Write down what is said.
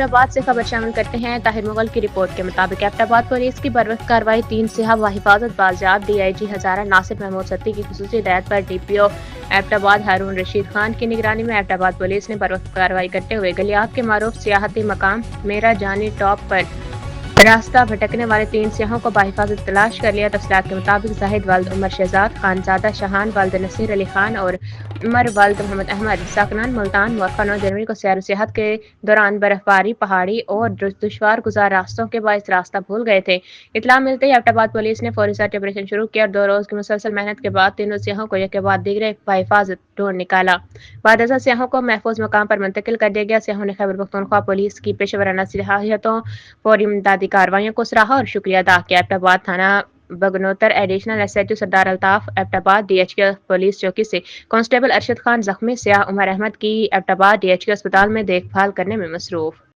آباد سے خبر شامل کرتے ہیں۔ طاہر مغل کی رپورٹ کے مطابق ایبٹ آباد پولیس کی بروقت کارروائی 3 سیاح بحفاظت بازیاب ڈی آئی جی ہزارہ ناصر محمود ستی کی خصوصی ہدایت پر ڈی پی او ایبٹ آباد ہارون رشید خان کی نگرانی میں ایبٹ آباد پولیس نے بروقت کارروائی کرتے ہوئے گلیات کے معروف سیاحتی مقام میرا جانی ٹاپ پر راستہ بھٹکنے والے 3 سیاحوں کو بحفاظت تلاش کر لیا۔ تفصیلات کے مطابق زاہد والد عمر شہزاد، خانزادہ شاہان والد نصیر علی خان اور عمر والد محمد احمد ساکنان ملتان موافقہ 9 جنوری کو سیر و سیاحت کے دوران برف باری، پہاڑی اور دشوار گزار راستوں کے باعث راستہ بھول گئے تھے۔ اطلاع ملتے ہی ایبٹ آباد پولیس نے فوری سرچ آپریشن شروع کیا اور 2 روز کی مسلسل محنت کے بعد تینوں سیاحوں کو یکے بعد دیگرے بحفاظت ڈھونڈ نکالا۔ بعد ازاں سیاحوں کو محفوظ مقام پر منتقل کر دیا گیا۔ سیاحوں نے خیبر پختونخوا پولیس کی پیشہ ورانہ صلاحیتوں، فوری امدادی کارروائیوں کو سراہا اور شکریہ ادا کیا۔ ایبٹ آباد تھانہ بگنوتر ایڈیشنل ایس ایچ او سردار الطاف، ایبٹ آباد ڈی ایچ کیو پولیس چوکی سے کانسٹیبل ارشد خان زخمی سیاح عمر احمد کی ایبٹ آباد ڈی ایچ کیو اسپتال میں دیکھ بھال کرنے میں مصروف۔